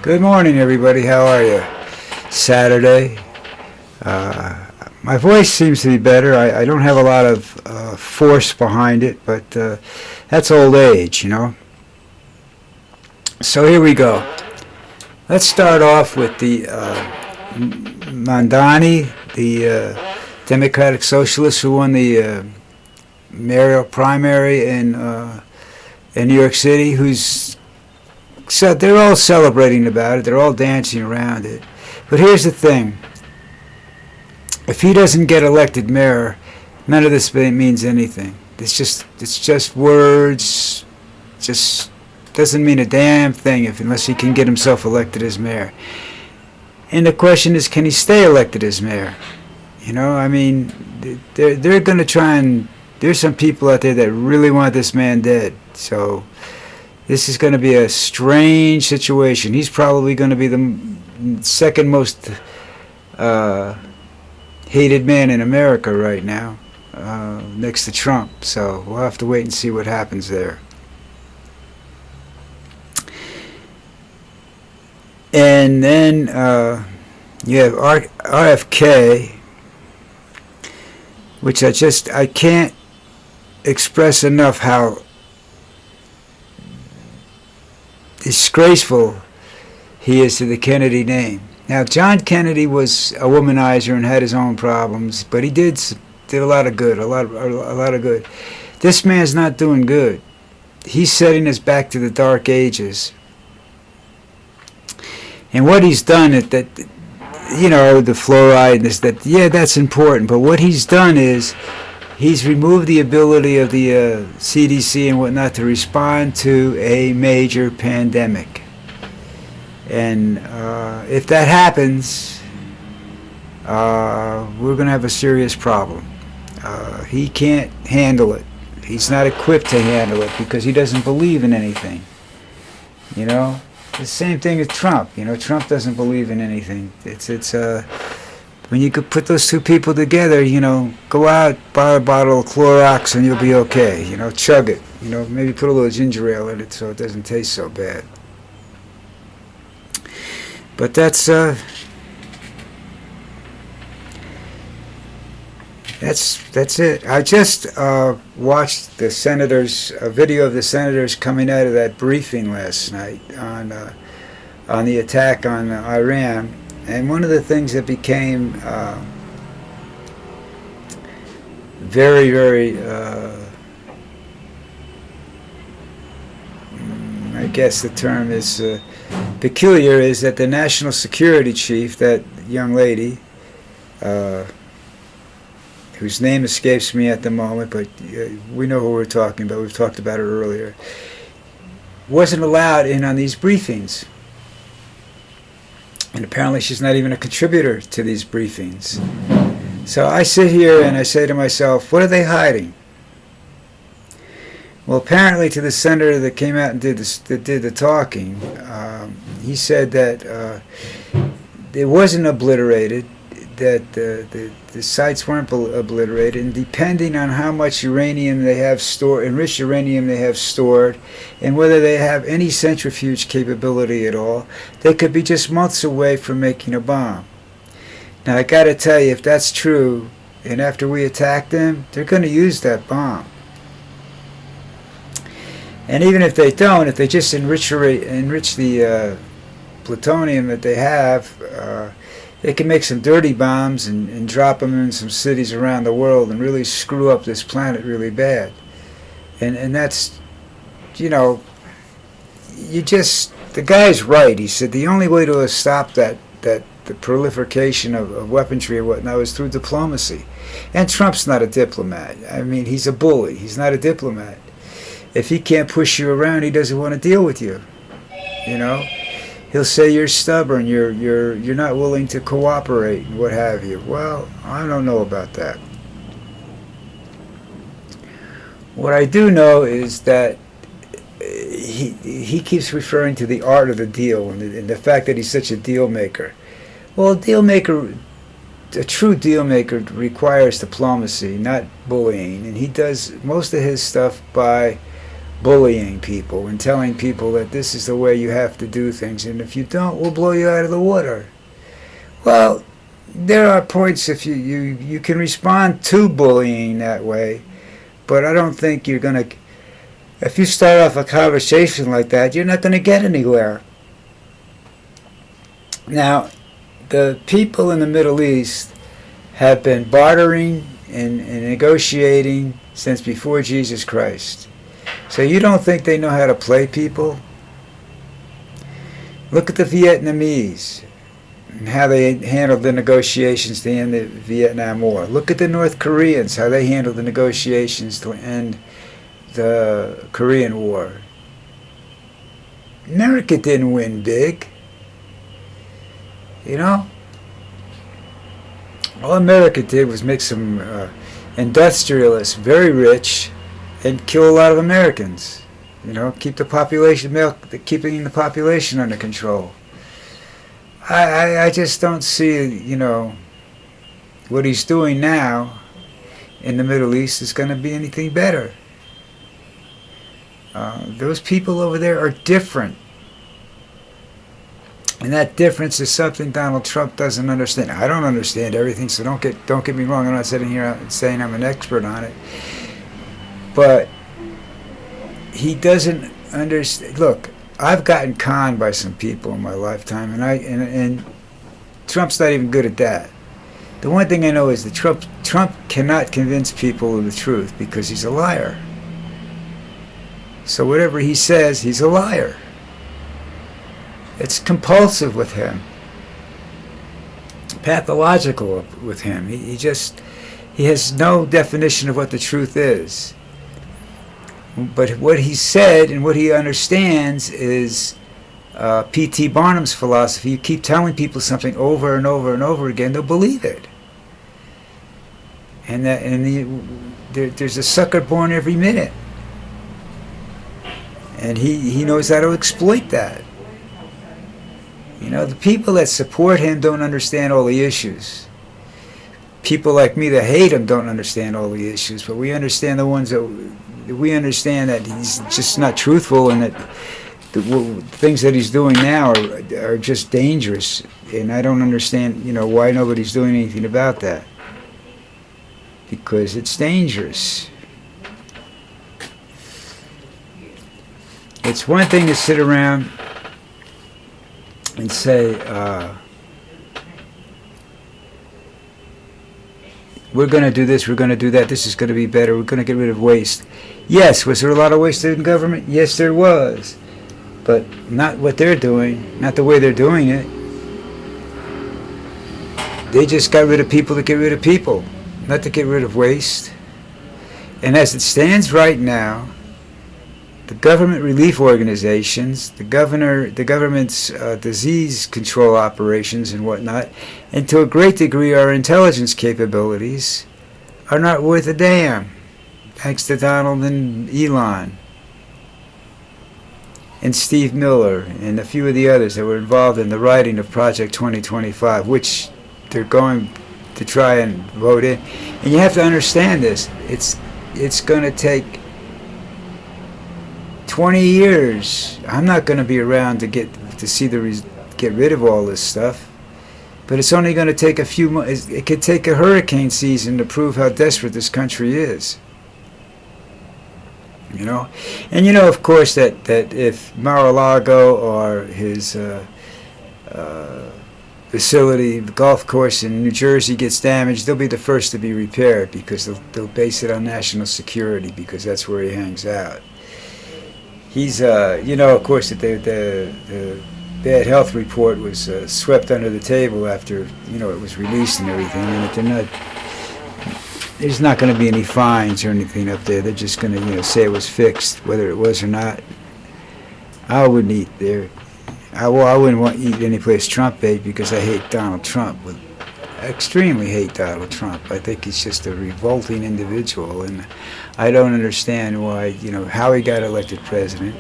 Good morning, everybody. How are you? Saturday. My voice seems to be better. I don't have a lot of force behind it, but that's old age, you know. So here we go. Let's start off with the Mandani, the Democratic Socialist who won the mayoral primary in New York City, so they're all celebrating about it. They're all dancing around it. But here's the thing. If he doesn't get elected mayor, none of this means anything. It's just words. Just doesn't mean a damn thing unless he can get himself elected as mayor. And the question is, can he stay elected as mayor? You know, I mean, they're going to try and... There's some people out there that really want this man dead. So this is going to be a strange situation. He's probably going to be the second most hated man in America right now, next to Trump. So we'll have to wait and see what happens there. And then you have RFK, which I can't express enough how disgraceful he is to the Kennedy name. Now, John Kennedy was a womanizer and had his own problems, but he did a lot of good, a lot of good. This man's not doing good. He's setting us back to the dark ages. And what he's done is that, you know, the fluoride is that, yeah, that's important. But what he's done is he's removed the ability of the CDC and whatnot to respond to a major pandemic. And if that happens, we're going to have a serious problem. He can't handle it. He's not equipped to handle it because he doesn't believe in anything. You know? The same thing as Trump. You know, Trump doesn't believe in anything. When you could put those two people together, you know, go out, buy a bottle of Clorox and you'll be okay. You know, chug it. You know, maybe put a little ginger ale in it so it doesn't taste so bad. But that's it. I just watched the senators, a video of the senators coming out of that briefing last night on the attack on Iran, and one of the things that became very, very, I guess the term is peculiar, is that the national security chief, that young lady, whose name escapes me at the moment, but we know who we're talking about. We've talked about it earlier. Wasn't allowed in on these briefings. And apparently she's not even a contributor to these briefings. So I sit here and I say to myself, what are they hiding? Well, apparently to the senator that came out and did the talking, he said that it wasn't obliterated, that the sites weren't obliterated, and depending on how much uranium they have stored, enriched uranium they have stored, and whether they have any centrifuge capability at all, they could be just months away from making a bomb. Now, I got to tell you, if that's true, and after we attack them, they're going to use that bomb. And even if they don't, if they just enrich the plutonium that they have, they can make some dirty bombs and drop them in some cities around the world and really screw up this planet really bad. And that's, you know, the guy's right. He said the only way to stop the proliferation of weaponry and whatnot is through diplomacy. And Trump's not a diplomat. I mean, he's a bully. He's not a diplomat. If he can't push you around, he doesn't want to deal with you. You know? He'll say you're stubborn, you're not willing to cooperate, and what have you. Well, I don't know about that. What I do know is that he keeps referring to the art of the deal and the fact that he's such a deal maker. Well, a true deal maker requires diplomacy, not bullying, and he does most of his stuff by bullying people and telling people that this is the way you have to do things, and if you don't, we'll blow you out of the water. Well, there are points if you can respond to bullying that way, but I don't think you're going to, if you start off a conversation like that, you're not going to get anywhere. Now, the people in the Middle East have been bartering and negotiating since before Jesus Christ. So you don't think they know how to play people? Look at the Vietnamese and how they handled the negotiations to end the Vietnam War. Look at the North Koreans, how they handled the negotiations to end the Korean War. America didn't win big. You know? All America did was make some industrialists very rich and kill a lot of Americans. You know, keep the population, keeping the population under control. I just don't see, you know, what he's doing now in the Middle East is going to be anything better. Those people over there are different. And that difference is something Donald Trump doesn't understand. I don't understand everything, so don't get me wrong. I'm not sitting here saying I'm an expert on it. But he doesn't understand. Look, I've gotten conned by some people in my lifetime, and Trump's not even good at that. The one thing I know is that Trump cannot convince people of the truth because he's a liar. So whatever he says, he's a liar. It's compulsive with him, pathological with him. He has no definition of what the truth is. But what he said and what he understands is P.T. Barnum's philosophy. You keep telling people something over and over and over again, they'll believe it. And there's a sucker born every minute. And he knows how to exploit that. You know, the people that support him don't understand all the issues. People like me that hate him don't understand all the issues, but we understand the ones that we understand that he's just not truthful, and that the things that he's doing now are just dangerous. And I don't understand, you know, why nobody's doing anything about that. Because it's dangerous. It's one thing to sit around and say, we're going to do this, we're going to do that, this is going to be better, we're going to get rid of waste. Yes, was there a lot of waste in government? Yes, there was. But not what they're doing, not the way they're doing it. They just got rid of people to get rid of people, not to get rid of waste. And as it stands right now, the government relief organizations, the government's disease control operations and whatnot, and to a great degree our intelligence capabilities are not worth a damn, thanks to Donald and Elon and Steve Miller and a few of the others that were involved in the writing of Project 2025, which they're going to try and vote in. And you have to understand this. It's going to take 20 years. I'm not going to be around to get rid of all this stuff. But it's only going to take a few months. It could take a hurricane season to prove how desperate this country is. You know? And you know, of course, that if Mar-a-Lago or his facility, the golf course in New Jersey gets damaged, they'll be the first to be repaired because they'll base it on national security because that's where he hangs out. He's, you know, of course, the bad health report was swept under the table after, you know, it was released and everything. And there's not going to be any fines or anything up there. They're just going to, you know, say it was fixed, whether it was or not. I wouldn't eat there. I wouldn't want to eat any place Trump ate because I hate Donald Trump. I extremely hate Donald Trump. I think he's just a revolting individual, and I don't understand why, you know, how he got elected president.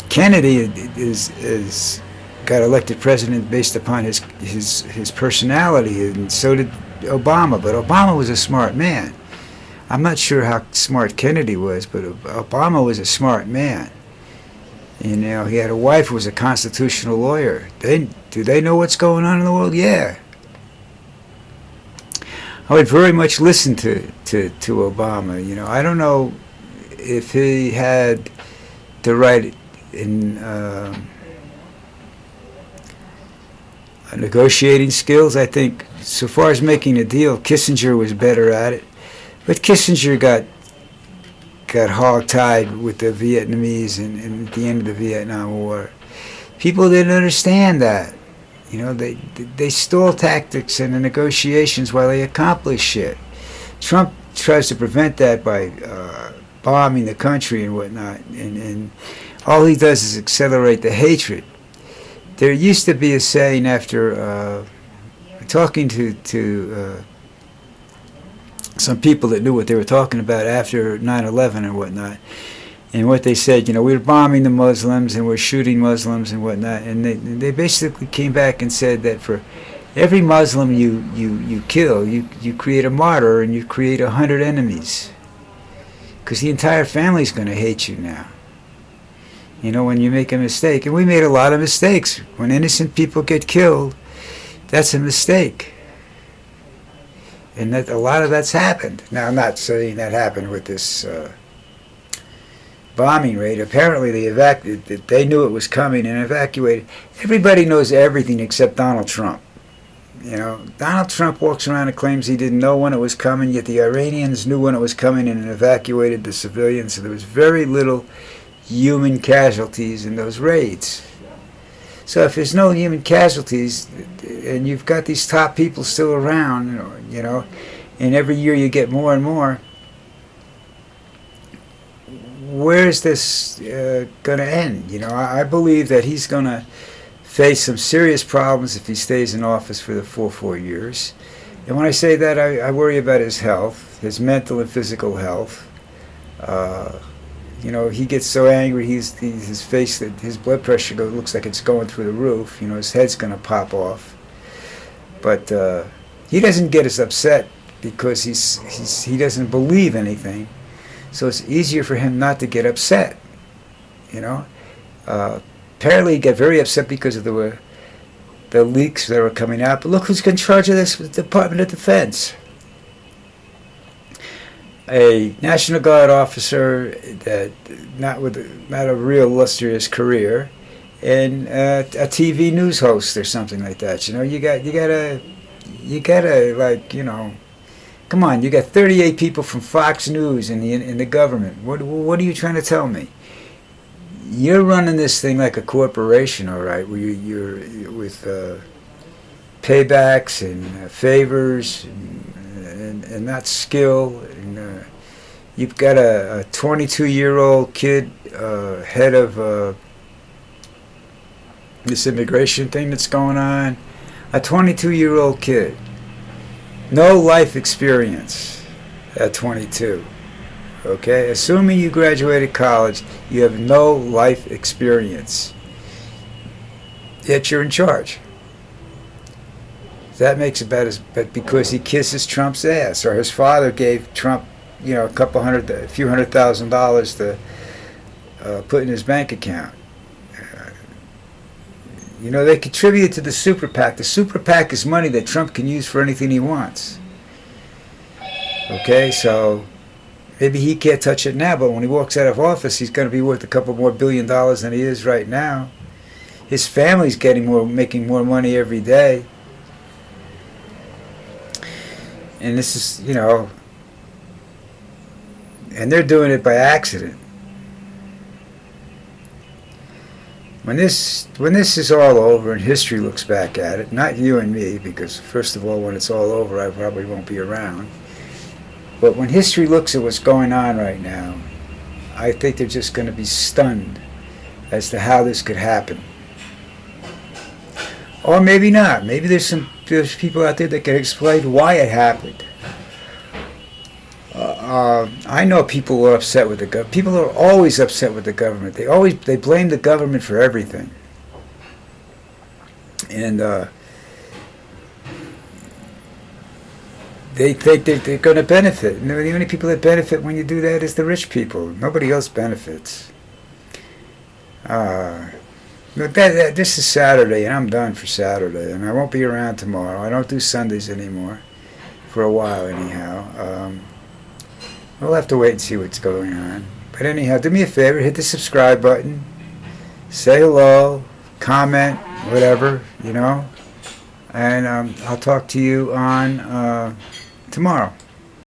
Kennedy got elected president based upon his personality, and so did Obama. But Obama was a smart man. I'm not sure how smart Kennedy was, but Obama was a smart man. You know, he had a wife who was a constitutional lawyer. Do they know what's going on in the world? Yeah. I would very much listen to Obama. You know, I don't know if he had the right in negotiating skills. I think so far as making a deal, Kissinger was better at it. But Kissinger got hog-tied with the Vietnamese and at the end of the Vietnam War. People didn't understand that. You know, they stole tactics in the negotiations while they accomplish shit. Trump tries to prevent that by bombing the country and whatnot, and all he does is accelerate the hatred. There used to be a saying after talking to some people that knew what they were talking about after 9/11 and whatnot, and what they said, you know, we're bombing the Muslims and we're shooting Muslims and whatnot, and they basically came back and said that for every Muslim you kill, you create a martyr and you create 100 enemies, because the entire family's going to hate you now. You know, when you make a mistake, and we made a lot of mistakes. When innocent people get killed, that's a mistake. And that a lot of that's happened. Now, I'm not saying that happened with this bombing raid. Apparently, they knew it was coming and evacuated. Everybody knows everything except Donald Trump. You know, Donald Trump walks around and claims he didn't know when it was coming, yet the Iranians knew when it was coming and evacuated the civilians. So there was very little human casualties in those raids. So if there's no human casualties, and you've got these top people still around, you know, and every year you get more and more, where's this going to end? You know, I believe that he's going to face some serious problems if he stays in office for the full 4 years. And when I say that, I worry about his health, his mental and physical health. You know, he gets so angry, his face, his blood pressure looks like it's going through the roof. You know, his head's going to pop off. But he doesn't get as upset because he doesn't believe anything. So it's easier for him not to get upset. You know, apparently he got very upset because of the leaks that were coming out. But look who's in charge of this Department of Defense. A National Guard officer that not a real illustrious career, and a TV news host or something like that. You know, you gotta like, you know, come on. You got 38 people from Fox News in the government. What are you trying to tell me? You're running this thing like a corporation, all right? Where you're with paybacks and favors and not skill. And you've got a 22-year-old kid head of this immigration thing that's going on. A 22-year-old kid. No life experience at 22. Okay? Assuming you graduated college, you have no life experience. Yet you're in charge. That makes it better, but because he kisses Trump's ass, or his father gave Trump, you know, a few $100,000 to put in his bank account. You know, they contributed to the super PAC. The super PAC is money that Trump can use for anything he wants. Okay, so maybe he can't touch it now, but when he walks out of office, he's going to be worth a couple more $1 billion than he is right now. His family's making more money every day. And this is, you know, and they're doing it by accident. When this is all over and history looks back at it, not you and me, because first of all, when it's all over, I probably won't be around. But when history looks at what's going on right now, I think they're just going to be stunned as to how this could happen. Or maybe not. Maybe there's people out there that can explain why it happened. I know people are upset with the government. People are always upset with the government. They blame the government for everything. And they think that they're going to benefit. And the only people that benefit when you do that is the rich people. Nobody else benefits. But this is Saturday, and I'm done for Saturday, and I won't be around tomorrow. I don't do Sundays anymore, for a while anyhow. We'll have to wait and see what's going on. But anyhow, do me a favor, hit the subscribe button, say hello, comment, whatever, you know, and I'll talk to you on tomorrow.